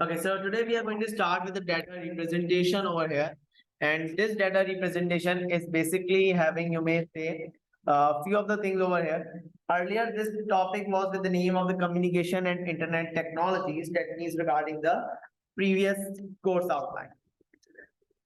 Okay, so today we are going to start with the data representation over here. And this data representation is basically having, you may say, a few of the things over here. Earlier, this topic was with the name of the communication and internet technologies, that means regarding the previous course outline.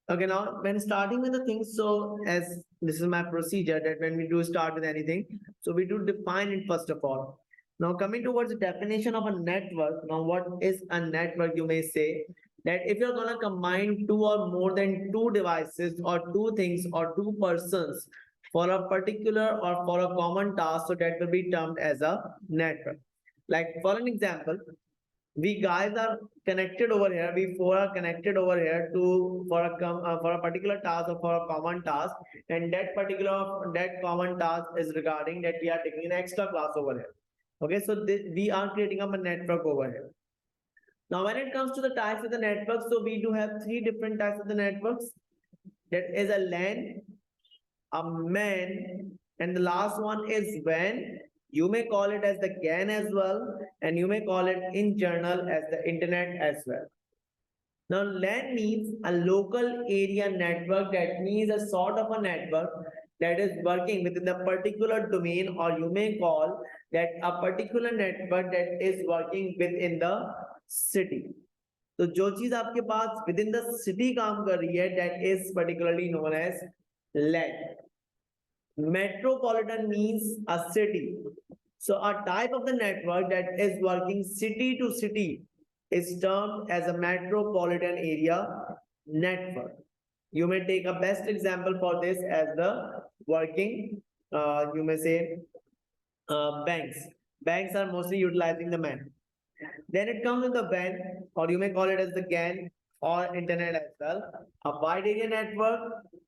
Okay, now when starting with the things, so as this is my procedure that when we do start with anything, so we do define it first of all. Now coming towards the definition of a network, now what is a network? You may say that if you're gonna combine two or more than two devices or two things or two persons for a particular or for a common task, so that will be termed as a network. Like for an example, we guys are connected over here. We four are connected over here to for a particular task or for a common task, and that common task is regarding that we are taking an extra class over here. Okay, so we are creating up a network over here. Now, when it comes to the types of the network, so we do have three different types of the networks. That is a LAN, a MAN, and the last one is WAN. You may call it as the GAN as well, and you may call it in general as the internet as well. Now, LAN means a local area network. That means a sort of a network that is working within the particular domain, or you may call that a particular network that is working within the city. तो जो चीज आपके पास within the city काम कर रही है, that is particularly known as LAN. Metropolitan means a city. So a type of the network that is working city to city is termed as a metropolitan area network. You may take a best example for this as the working, you may say, banks. Banks are mostly utilizing the MAN. Then it comes with the WAN, or you may call it as the GAN or internet as well. A wide area network,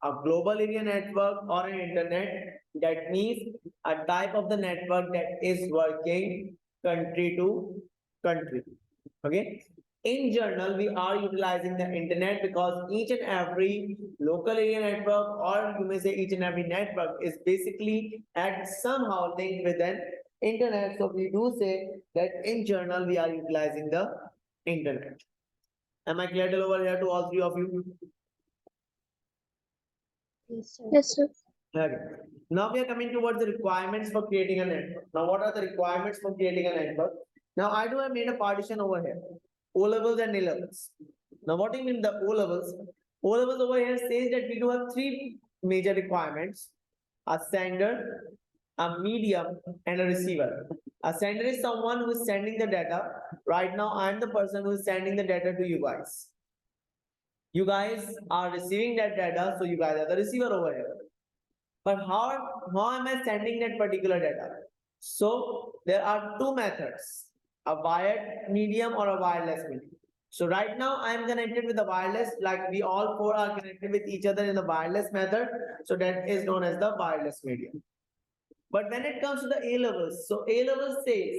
a global area network, or an internet. That means a type of the network that is working country to country. Okay. In general, we are utilizing the internet because each and every local area network, or you may say each and every network, is basically at somehow linked with an internet. So we do say that in general we are utilizing the internet. Am I clear till over here to all three of you? Yes, sir. Okay. Now we are coming towards the requirements for creating a network. Now, what are the requirements for creating a network? Now, I do have made a partition over here, O levels and A levels. Now, what do you mean the O levels? O levels over here says that we do have three major requirements: a sender, a medium, and a receiver. A sender is someone who is sending the data. Right now, I am the person who is sending the data to you guys. You guys are receiving that data, so you guys are the receiver over here. But how am I sending that particular data? So there are two methods, a wired medium or a wireless medium. So right now I am connected with the wireless, like we all four are connected with each other in the wireless method. So that is known as the wireless medium. But when it comes to the A levels, so A levels says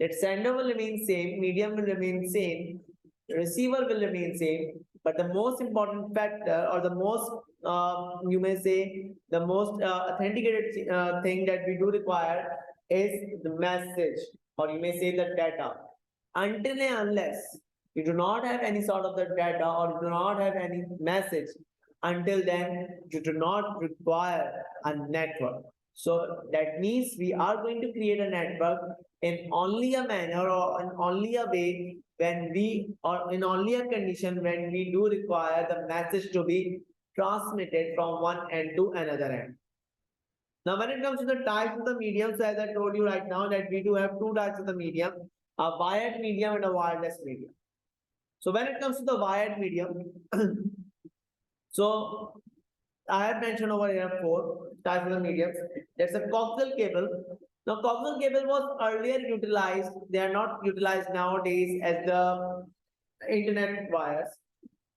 that sender will remain same, medium will remain same, receiver will remain same, but the most important factor, or the most you may say the most authenticated thing that we do require is the message, or you may say the data. Until and unless you do not have any sort of the data or you do not have any message, until then you do not require a network. So that means we are going to create a network in only a manner or in only a way when we, or in only a condition when we do require the message to be transmitted from one end to another end. Now, when it comes to the types of the medium, so as I told you right now that we do have two types of the medium, a wired medium and a wireless medium. So when it comes to the wired medium, so I have mentioned over here four types of the mediums. That's a coaxial cable. Now, coaxial cable was earlier utilized. They are not utilized nowadays as the internet wires.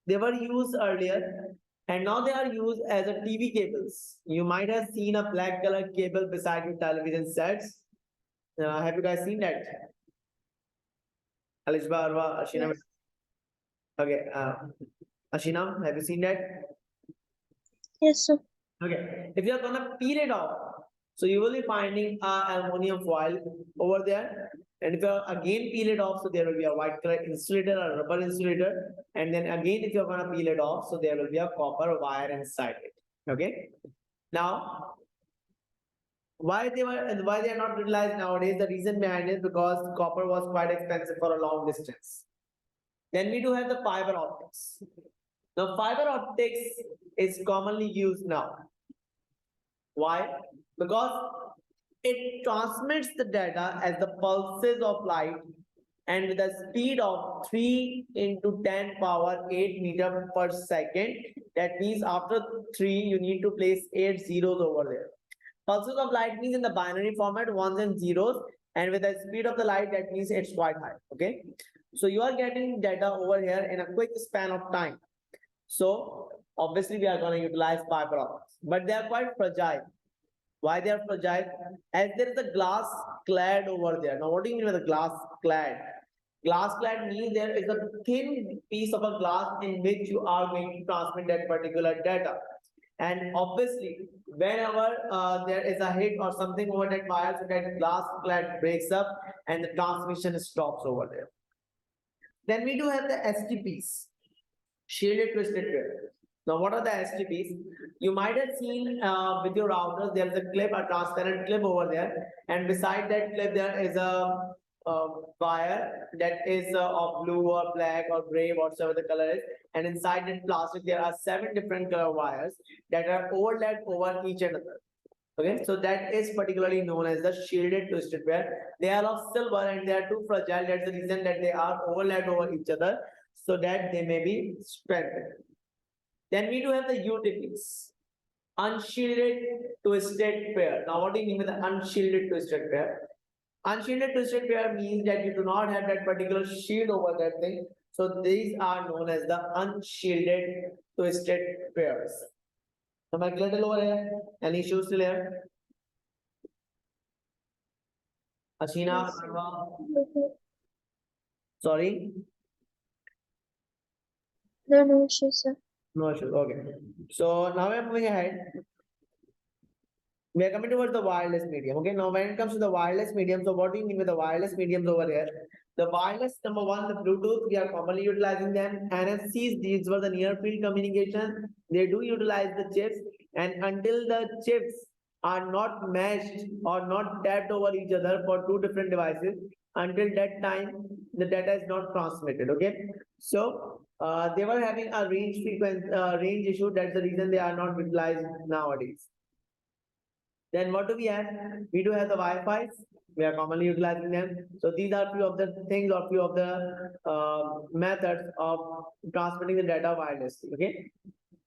They were used earlier, and now they are used as a TV cables. You might have seen a black color cable beside your television sets. Have you guys seen that? Alishba, Arwa, Ashina. Yes. Okay. Ashina, have you seen that? Yes, sir. Okay. If you are gonna peel it off, so you will be finding a aluminum foil over there. And if you again peel it off, so there will be a white color insulator or rubber insulator. And then again, if you're gonna peel it off, so there will be a copper wire inside it. Okay. Now, why they are not utilized nowadays? The reason behind it because copper was quite expensive for a long distance. Then we do have the fiber optics. Now, fiber optics is commonly used now. Why? Because it transmits the data as the pulses of light and with a speed of 3 into 10 power 8 meter per second. That means after 3, you need to place 8 zeros over there. Pulses of light means in the binary format, ones and zeros, and with the speed of the light, that means it's quite high. Okay. So you are getting data over here in a quick span of time. So obviously we are going to utilize fiber optics, but they are quite fragile. Why they are fragile? As there is a glass clad over there. Now, what do you mean by the glass clad? Glass clad means there is a thin piece of a glass in which you are going to transmit that particular data. And obviously, whenever there is a hit or something over that wire, so that glass clad breaks up and the transmission stops over there. Then we do have the STPs, shielded twisted pair. Now, what are the STPs? You might have seen with your routers, there is a clip, a transparent clip over there, and beside that clip, there is a wire that is of blue or black or gray, whatsoever the color is, and inside that plastic, there are 7 different color wires that are overlapped over each another. Okay, so that is particularly known as the shielded twisted pair. They are of silver and they are too fragile. That's the reason that they are overlapped over each other so that they may be strengthened. Then we do have the UTPs, unshielded twisted pair. Now, what do you mean by the unshielded twisted pair? Unshielded twisted pair means that you do not have that particular shield over that thing. So these are known as the unshielded twisted pairs. Am I clear till over here? Any issues still here? Ashina, Arwa? Sorry? No issues, sir. No issues. Okay. So now we are moving ahead. We are coming towards the wireless medium. Okay. Now, when it comes to the wireless medium, so what do you mean with the wireless mediums over here? The wireless, number one, the Bluetooth, we are commonly utilizing them. NFCs, these were the near field communication. They do utilize the chips, and until the chips are not meshed or not tapped over each other for 2 different devices, until that time, the data is not transmitted. Okay. So they were having a range frequency range issue. That's the reason they are not utilized nowadays. Then what do we have? We do have the Wi-Fi. We are commonly utilizing them. So these are few of the things or few of the methods of transmitting the data wirelessly. Okay.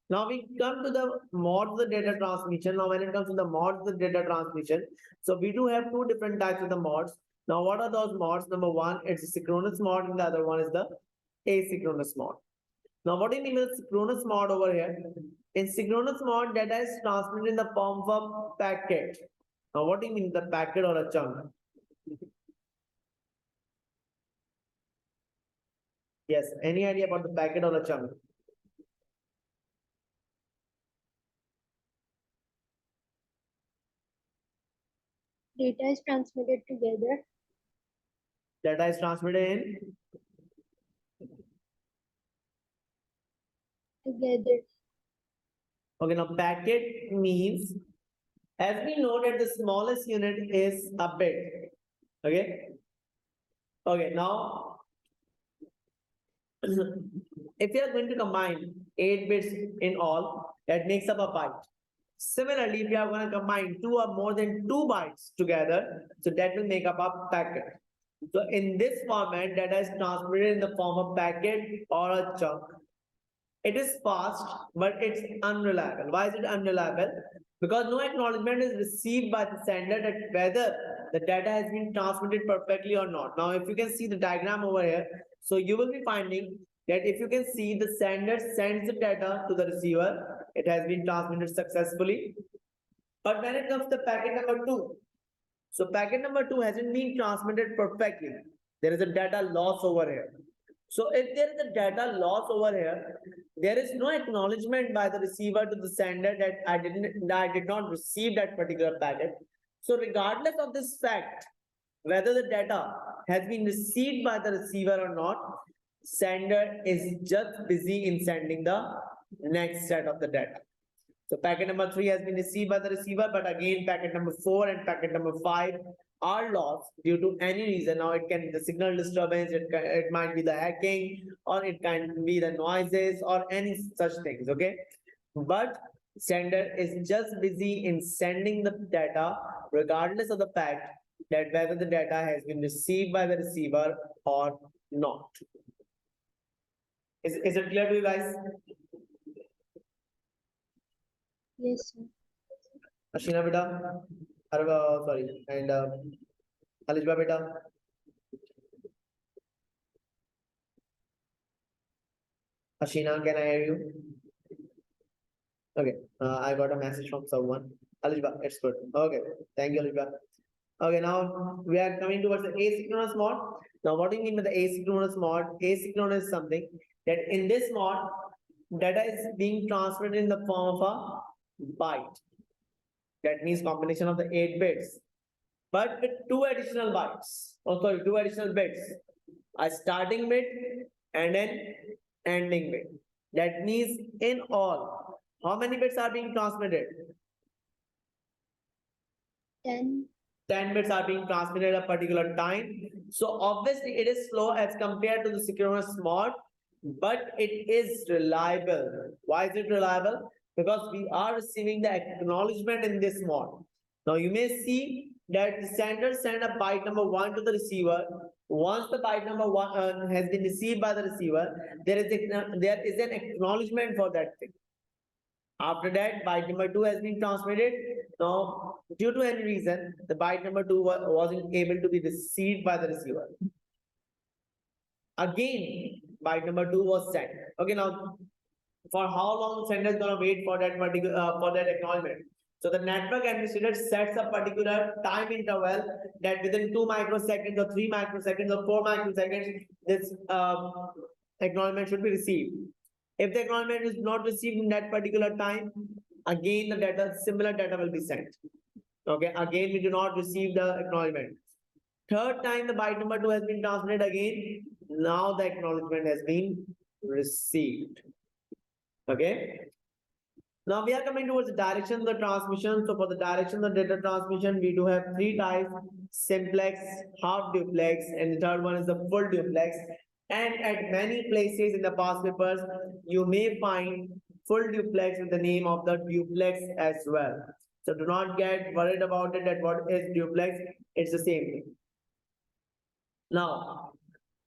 Now we come to the modes of the data transmission. Now when it comes to the modes of the data transmission, so we do have 2 different types of the modes. Now what are those modes? Number one, it's a synchronous mode, and the other one is the asynchronous mode. Now what do you mean by the synchronous mode over here? In synchronous mode, data is transmitted in the form of a packet. Now what do you mean the packet or a chunk? Yes, any idea about the packet or a chunk? Data is transmitted together. Data is transmitted in Together. Okay, now packet means, as we know that the smallest unit is a bit. Okay. Okay, now if you are going to combine 8 bits in all, that makes up a byte. Similarly, if you are going to combine 2 or more than 2 bytes together, so that will make up a packet. So in this format, data is transmitted in the form of packet or a chunk. It is fast, but it's unreliable. Why is it unreliable? Because no acknowledgement is received by the sender that whether the data has been transmitted perfectly or not. Now, if you can see the diagram over here, so you will be finding that if you can see the sender sends the data to the receiver, it has been transmitted successfully. But when it comes to packet number 2, so packet number 2 hasn't been transmitted perfectly. There is a data loss over here. So if there is a data loss over here, there is no acknowledgement by the receiver to the sender that I did not receive that particular packet. So regardless of this fact, whether the data has been received by the receiver or not, sender is just busy in sending the next set of the data. So packet number 3 has been received by the receiver, but again packet number 4 and packet number 5 are lost due to any reason. Now it can be the signal disturbance, it might be the hacking, or it can be the noises or any such things. Okay, but sender is just busy in sending the data regardless of the fact that whether the data has been received by the receiver or not. Is it clear to you guys? Yes, sir. Ashina beta, sorry, and Alijba beta. Ashina, can I hear you? Okay, I got a message from someone. Alijba, it's good. Okay, thank you, Alijba. Okay, now we are coming towards the asynchronous mode. Now, what do you mean by the asynchronous mode? Asynchronous is something that in this mode, data is being transmitted in the form of a byte. That means combination of the 8 bits, but with 2 additional bytes. Oh, sorry, 2 additional bits. A starting bit and an ending bit. That means in all, how many bits are being transmitted? 10. 10 bits are being transmitted at a particular time. So obviously it is slow as compared to the synchronous mode, but it is reliable. Why is it reliable? Because we are receiving the acknowledgement in this mode. Now you may see that the sender send a byte number 1 to the receiver. Once the byte number 1 has been received by the receiver, there is an acknowledgement for that thing. After that, byte number 2 has been transmitted. Now, due to any reason, the byte number 2 wasn't able to be received by the receiver. Again, byte number 2 was sent. Okay, now for how long the sender is gonna wait for that particular for that acknowledgement? So the network administrator sets a particular time interval that within 2 microseconds or 3 microseconds or 4 microseconds, this acknowledgement should be received. If the acknowledgement is not received in that particular time, again the data, similar data will be sent. Okay, again we do not receive the acknowledgement. Third time the byte number 2 has been transmitted again, now the acknowledgement has been received. Okay. Now we are coming towards the direction of the transmission. So for the direction of the data transmission, we do have 3 types: simplex, half duplex, and the third one is the full duplex. And at many places in the past papers, you may find full duplex with the name of the duplex as well. So do not get worried about it that what is duplex, it's the same thing. Now,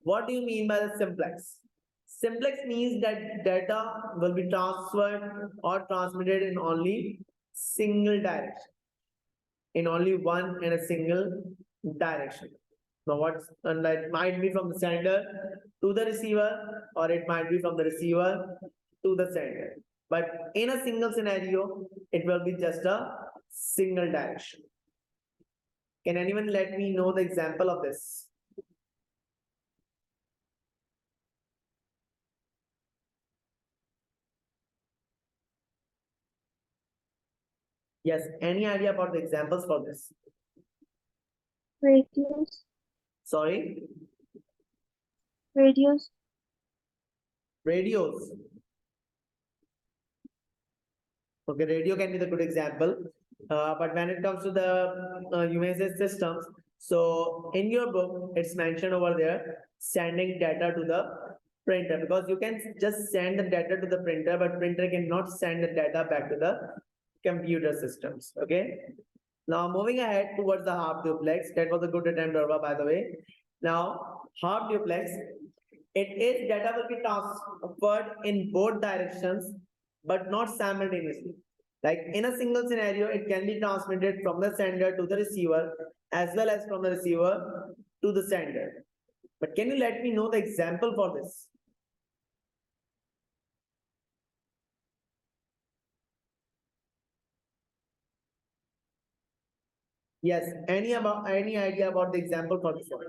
what do you mean by the simplex? Simplex means that data will be transferred or transmitted in only single direction, in only one and a single direction. Now, what's and that might be from the sender to the receiver, or it might be from the receiver to the sender. But in a single scenario, it will be just a single direction. Can anyone let me know the example of this? Yes, any idea about the examples for this? Radios. Sorry, Radios. radios. Okay, radio can be the good example. But when it comes to the you may say systems, so in your book, it's mentioned over there, sending data to the printer, because you can just send the data to the printer, but printer cannot send the data back to the computer systems. Okay. Now moving ahead towards the half duplex, that was a good attempt, Durva, by the way. Now, half duplex, it is data will be transferred in both directions, but not simultaneously. Like in a single scenario, it can be transmitted from the sender to the receiver, as well as from the receiver to the sender. But can you let me know the example for this? Yes, any idea about the example for this one?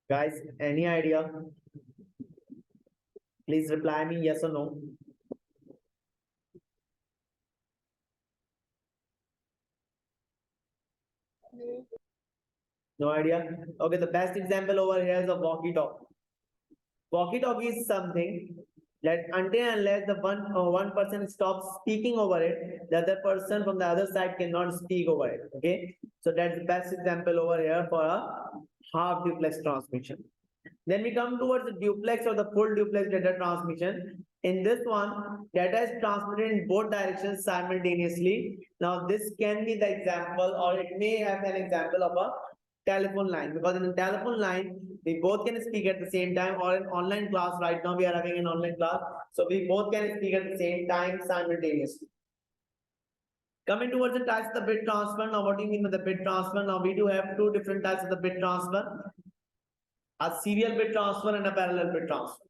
Guys, any idea? Please reply me yes or no. No. No idea? Okay, the best example over here is a walkie-talkie. Walkie-talkie is something that until and unless the one person stops speaking over it, the other person from the other side cannot speak over it. Okay, so that's the best example over here for a half duplex transmission. Then we come towards the duplex or the full duplex data transmission. In this one, data is transmitted in both directions simultaneously. Now, this can be the example, or it may have an example of a telephone line, because in a telephone line, we both can speak at the same time, or in online class. Right now, we are having an online class, so we both can speak at the same time simultaneously. Coming towards the types of the bit transfer. Now, what do you mean by the bit transfer? Now, we do have two different types of the bit transfer: a serial bit transfer and a parallel bit transfer.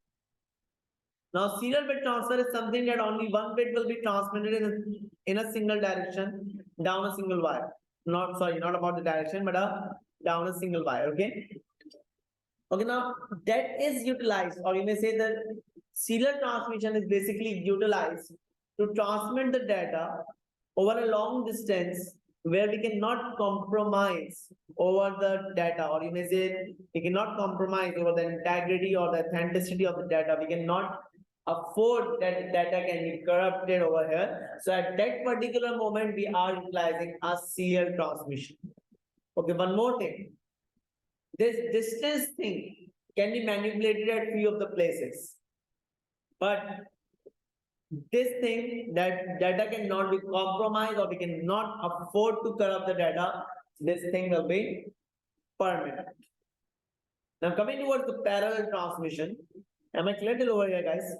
Now, serial bit transfer is something that only one bit will be transmitted in a single direction down a single wire. Not sorry, not about the direction, but down a single wire. Okay. Okay. Now that is utilized, or you may say that serial transmission is basically utilized to transmit the data over a long distance where we cannot compromise over the data, or you may say we cannot compromise over the integrity or the authenticity of the data. We cannot afford that data can be corrupted over here. So at that particular moment, we are utilizing a serial transmission. Okay, one more thing. This distance thing can be manipulated at few of the places, but this thing that data cannot be compromised, or we cannot afford to corrupt the data, this thing will be permanent. Now coming towards the parallel transmission, am I clear till over here, guys?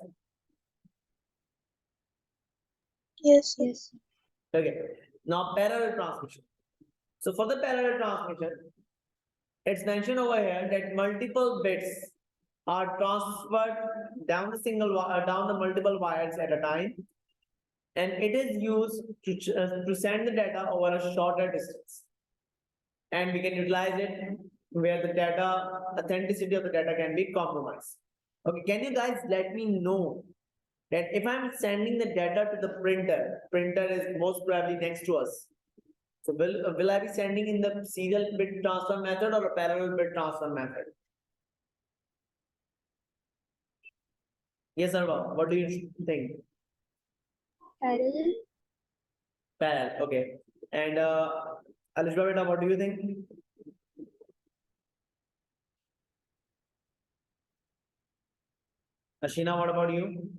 Yes. Yes. Okay. Now parallel transmission. So for the parallel transmission, it's mentioned over here that multiple bits are transferred down down the multiple wires at a time, and it is used to send the data over a shorter distance. And we can utilize it where the data authenticity of the data can be compromised. Okay, can you guys let me know that if I'm sending the data to the printer is most probably next to us. So will I be sending in the serial bit transfer method or a parallel bit transfer method? Yes, Arva, what do you think? Parallel. Parallel, okay. And Alishba beta, what do you think? Ashina, what about you?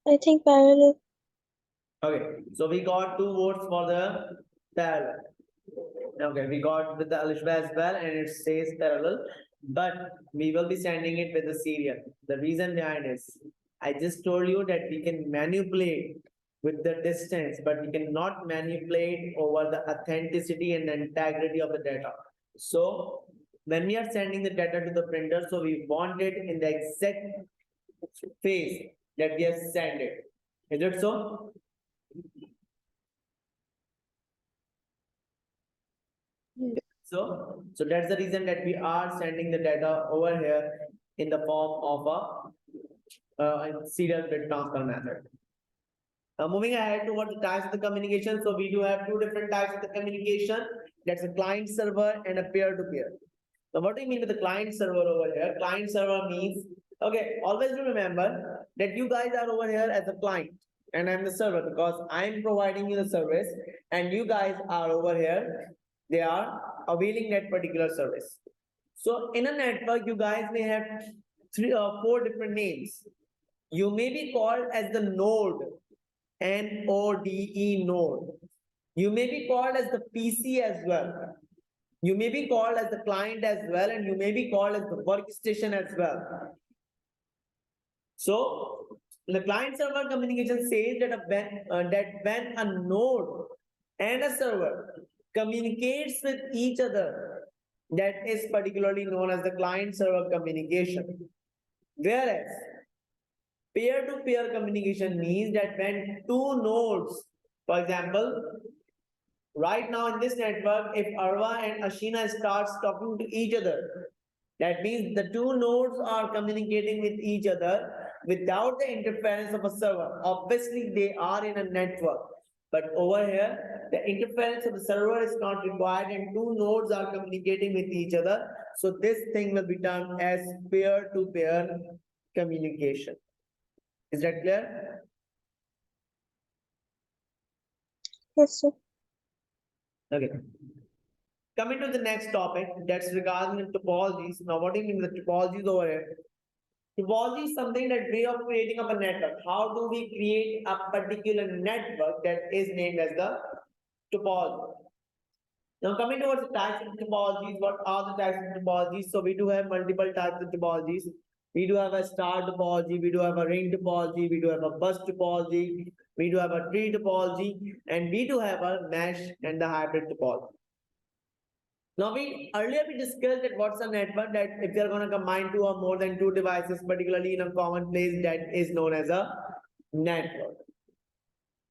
I think parallel. Okay, so we got 2 votes for the parallel. Okay, we got with the Alishba as well, and it says parallel, but we will be sending it with the serial. The reason behind is I just told you that we can manipulate with the distance, but we cannot manipulate over the authenticity and the integrity of the data. So when we are sending the data to the printer, so we want it in the exact phase that we have sent it. Is it so? Yes. So that's the reason that we are sending the data over here in the form of a serial bit transfer method. Moving ahead towards the types of the communication. So we do have 2 different types of the communication. That's a client server and a peer-to-peer. So what do you mean with the client server over here? Client server means, okay, always do remember that you guys are over here as a client and I'm the server, because I'm providing you the service and you guys are over here, they are availing that particular service. So in a network, you guys may have 3 or 4 different names. You may be called as the node, NODE node. You may be called as the PC as well. You may be called as the client as well, and you may be called as the workstation as well. So the client server communication says that when a node and a server communicates with each other, that is particularly known as the client server communication. Whereas peer-to-peer communication means that when 2 nodes, for example, right now in this network, if Arva and Ashina starts talking to each other, That means the two nodes are communicating with each other without the interference of a server. Obviously, they are in a network. But over here, the interference of the server is not required and two nodes are communicating with each other. So this thing will be termed as peer-to-peer communication. Is that clear? Yes, sir. Okay. Coming to the next topic, that's regarding the topologies. Now, what do you mean the topologies over here? Topology is something that way of creating up a network. How do we create a particular network that is named as the topology? Now, coming towards the types of topologies, what are the types of topologies? So we do have multiple types of topologies. We do have a star topology, we do have a ring topology, we do have a bus topology, we do have a tree topology, and we do have a mesh and the hybrid topology. Now we earlier we discussed that what's a network, that if you're going to combine two or more than two devices, particularly in a common place, that is known as a network.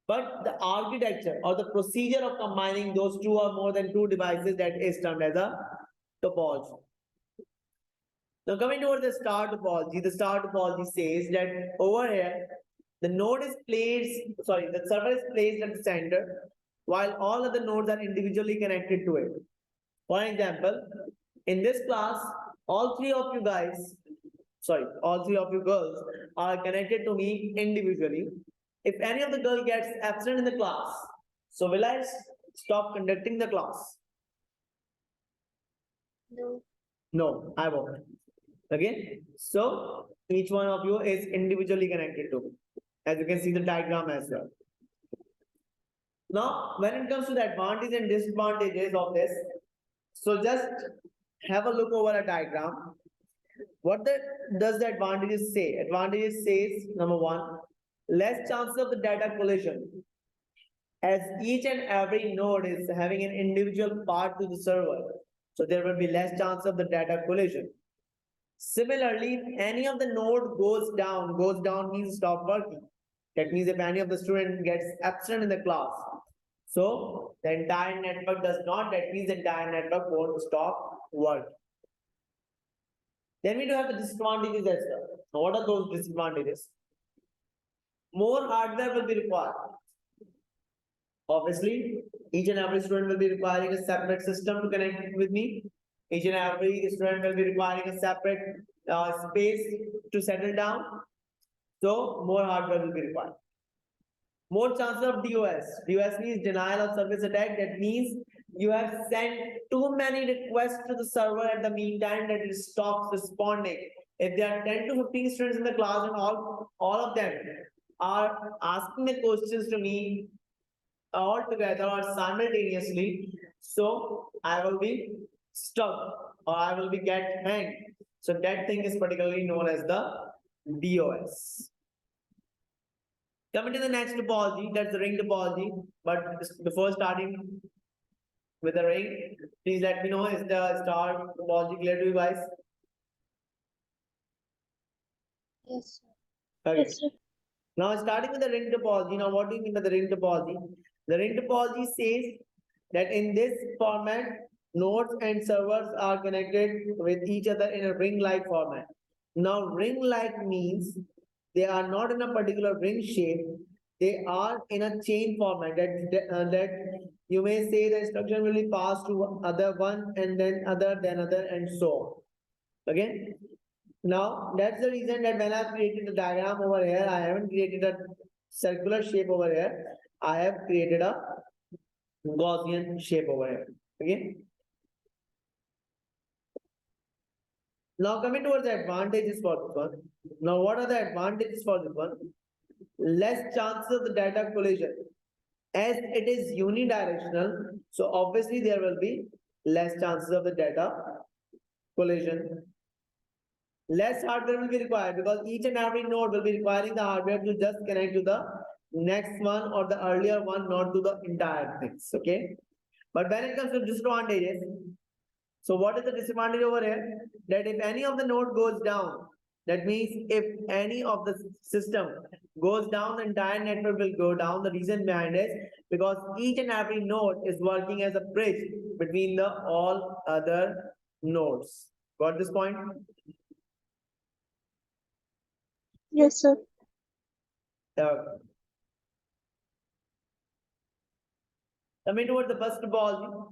But the architecture or the procedure of combining those two or more than two devices, that is termed as a topology. Now coming towards the star topology says that over here, the node is placed, sorry, the server is placed at the center, while all other nodes are individually connected to it. For example, in this class, all three of you guys, sorry, all three of you girls are connected to me individually. If any of the girl gets absent in the class, so will I stop conducting the class? No. No, I won't. Okay, so each one of you is individually connected to me, as you can see the diagram as well. Now, when it comes to the advantages and disadvantages of this, so just have a look over a diagram. What does the advantages say? Advantages says number one, less chances of the data collision, as each and every node is having an individual part to the server. So there will be less chance of the data collision. Similarly, if any of the node goes down means stop working. That means if any of the student gets absent in the class, so the entire network does not, that means the entire network won't stop working. Then we do have the disadvantages as well. Now, what are those disadvantages? More hardware will be required. Obviously, each and every student will be requiring a separate system to connect with me. Each and every student will be requiring a separate space to settle down. So, more hardware will be required. More chances of DOS. DOS means denial of service attack. That means you have sent too many requests to the server at the meantime that it stops responding. If there are 10 to 15 students in the class and all of them are asking the questions to me all together or simultaneously, so I will be stuck or I will be get hanged. So that thing is particularly known as the DOS. Coming to the next topology, that's the ring topology. But before starting with the ring, please let me know, is the star topology clear to you guys? Yes, sir. Okay. Yes, sir. Now starting with the ring topology. Now what do you mean by the ring topology? The ring topology says that in this format, nodes and servers are connected with each other in a ring-like format. Now ring-like means they are not in a particular ring shape. They are in a chain format that you may say the instruction will be passed to other one and then other and so on. Okay. Now that's the reason that when I've created the diagram over here, I haven't created a circular shape over here. I have created a Gaussian shape over here. Okay. Now coming towards the advantages for this one. Now what are the advantages for this one? Less chances of the data collision. As it is unidirectional, so obviously there will be less chances of the data collision. Less hardware will be required because each and every node will be requiring the hardware to just connect to the next one or the earlier one, not to the entire things. Okay. But when it comes to disadvantages, so what is the disadvantage over here? That if any of the node goes down, that means if any of the system goes down, the entire network will go down. The reason behind it is because each and every node is working as a bridge between the all other nodes. Got this point? Yes, sir. Coming towards the bus topology.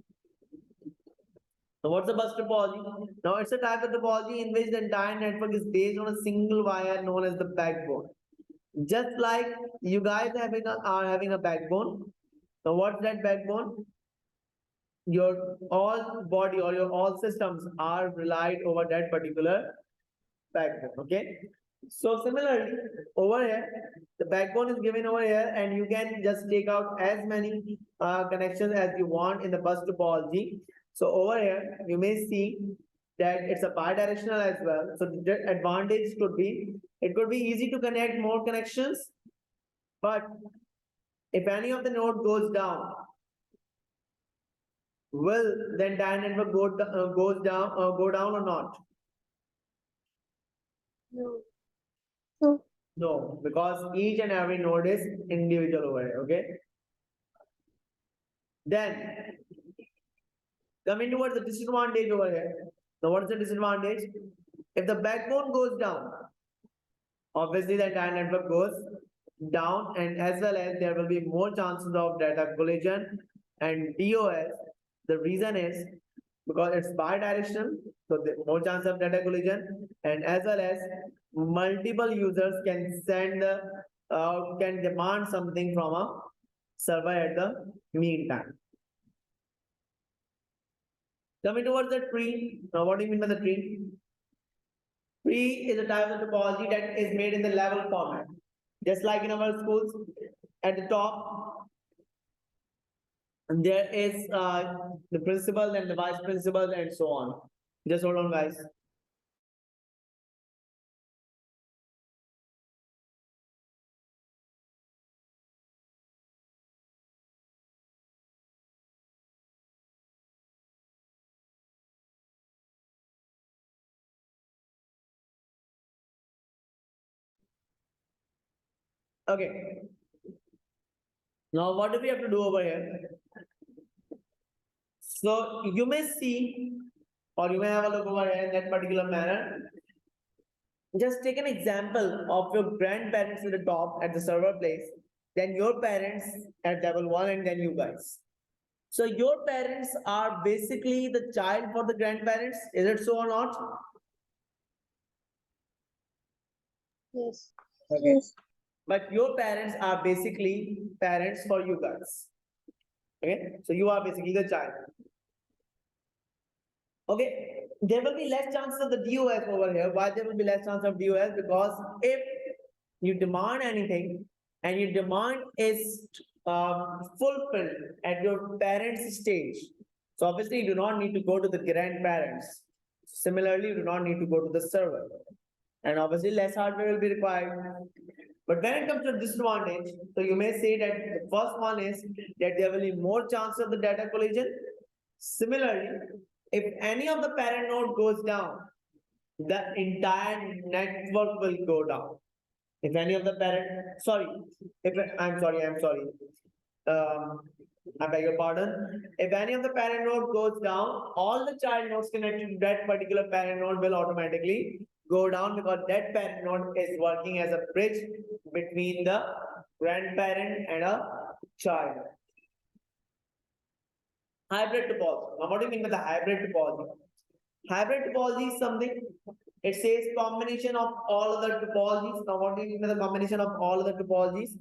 Now, what's the bus topology? Now, it's a type of topology in which the entire network is based on a single wire known as the backbone. Just like you guys are having a backbone. Now, what's that backbone? Your all body or your all systems are relied over that particular backbone. Okay. So similarly, over here, the backbone is given over here, and you can just take out as many connections as you want in the bus topology. So over here, you may see that it's a bidirectional as well. So the advantage could be, it could be easy to connect more connections, but if any of the node goes down, will the entire network go down or not? No. No. No, because each and every node is individual over here. Okay. Then coming towards the disadvantage over here. Now, what is the disadvantage? If the backbone goes down, obviously the entire network goes down, and as well as there will be more chances of data collision and DOS. The reason is because it's bidirectional, so the more chance of data collision, and as well as multiple users can can demand something from a server at the meantime. Coming towards the tree. Now, what do you mean by the tree? Tree is a type of topology that is made in the level format. Just like in our schools, at the top, there is the principal and the vice principal and so on. Just hold on, guys. Okay. Now, what do we have to do over here? So you may see, or you may have a look over here in that particular manner. Just take an example of your grandparents at the top at the server place, then your parents at level 1, and then you guys. So your parents are basically the child for the grandparents. Is it so or not? Yes. Okay. Yes. But your parents are basically parents for you guys. Okay. So you are basically the child. Okay. There will be less chances of the DOS over here. Why there will be less chance of DOS? Because if you demand anything and your demand is fulfilled at your parents' stage, so obviously you do not need to go to the grandparents. Similarly, you do not need to go to the server. And obviously less hardware will be required. But when it comes to disadvantage, so you may say that the first one is that there will be more chance of the data collision. Similarly, if any of the parent node goes down, the entire network will go down. If any of the I'm sorry. Um, I beg your pardon. If any of the parent node goes down, all the child nodes connected to that particular parent node will automatically go down because that parent node is working as a bridge between the grandparent and a child. Hybrid topology. Now, what do you mean by the hybrid topology? Hybrid topology is something, it says combination of all other topologies. Now, what do you mean by the combination of all other topologies?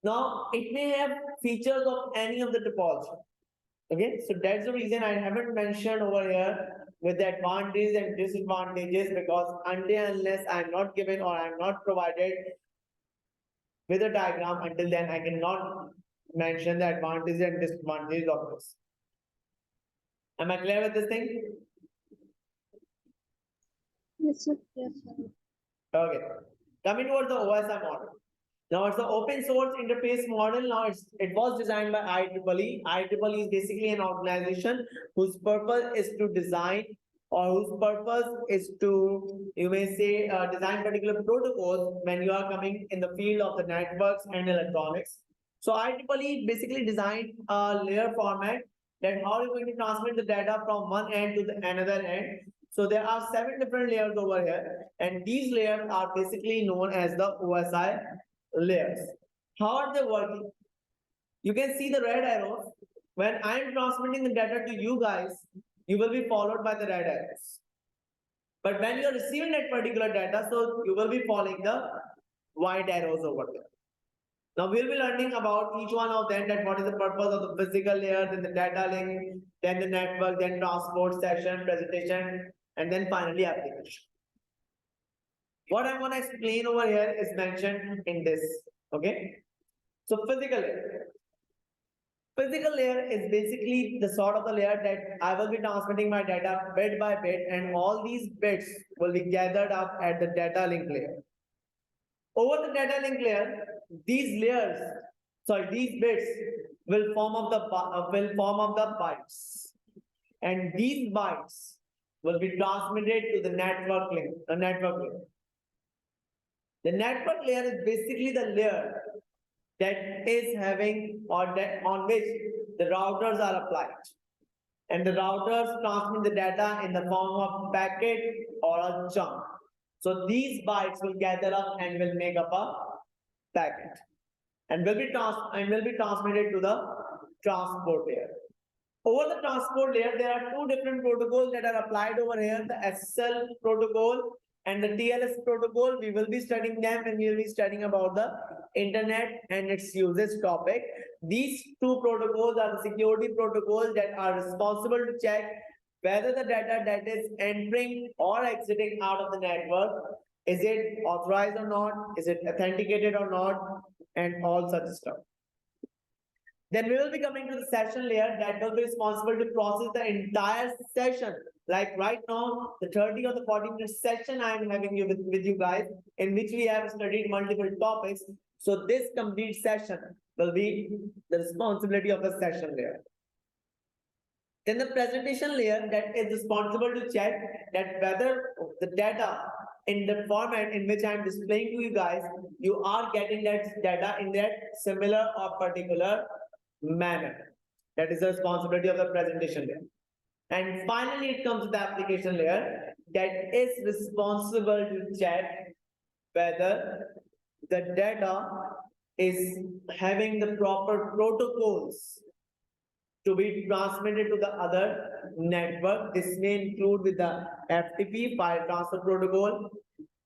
Now, it may have features of any of the topology. Okay, so that's the reason I haven't mentioned over here with the advantages and disadvantages, because until unless I'm not given or I'm not provided with a diagram, until then I cannot mention the advantages and disadvantages of this. Am I clear with this thing? Yes, sir. Yes, sir. Okay. Coming towards the OSI model. Now it's the open source interface model. Now it was designed by IEEE. IEEE is basically an organization whose purpose is to design, or whose purpose is to, you may say, design particular protocols when you are coming in the field of the networks and electronics. So IEEE basically designed a layer format that how you're going to transmit the data from one end to the another end. So there are 7 different layers over here, and these layers are basically known as the OSI layers. How are they working? You can see the red arrows. When I am transmitting the data to you guys, you will be followed by the red arrows. But when you are receiving that particular data, so you will be following the white arrows over there. Now we'll be learning about each one of them, that what is the purpose of the physical layer, then the data link, then the network, then transport, session, presentation, and then finally application. What I'm going to explain over here is mentioned in this. Okay. So physical layer. Physical layer is basically the sort of the layer that I will be transmitting my data bit by bit, and all these bits will be gathered up at the data link layer. Over the data link layer, these bits will form of the bytes, and these bytes will be transmitted to the network link. The network layer is basically the layer that is having, or that on which the routers are applied, and the routers transmit the data in the form of packet or a chunk. So these bytes will gather up and will make up a packet, and will be transmitted to the transport layer. Over the transport layer, there are 2 different protocols that are applied over here: the SSL protocol and the TLS protocol. We will be studying them, and we will be studying about the internet and its usage topic. These 2 protocols are the security protocols that are responsible to check whether the data that is entering or exiting out of the network, is it authorized or not, is it authenticated or not, and all such stuff. Then we will be coming to the session layer that will be responsible to process the entire session. Like right now, the 30 or the 40-minute session I am having with you guys, in which we have studied multiple topics. So this complete session will be the responsibility of the session layer. Then the presentation layer that is responsible to check that whether the data in the format in which I am displaying to you guys, you are getting that data in that similar or particular manner. That is the responsibility of the presentation layer. And finally, it comes to the application layer that is responsible to check whether the data is having the proper protocols to be transmitted to the other network. This may include with the FTP, file transfer protocol,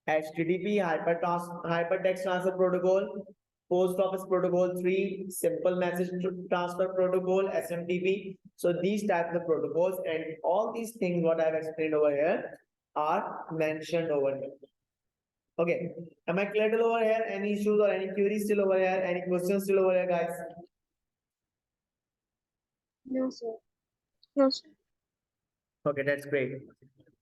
HTTP, hypertext transfer protocol, post office protocol 3, simple message transfer protocol, SMTP. So these types of protocols, and all these things what I've explained over here are mentioned over here. Okay, am I clear till over here? Any issues or any queries still over here? Any questions still over here, guys? No, sir. No, sir. Okay, that's great.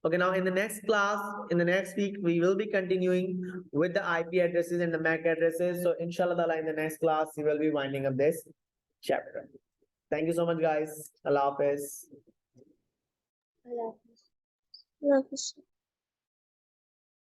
Okay, now in the next class, in the next week, we will be continuing with the IP addresses and the MAC addresses. So inshallah, in the next class, we will be winding up this chapter. Thank you so much, guys. Allah Hafiz. Allah Hafiz. Allah Hafiz.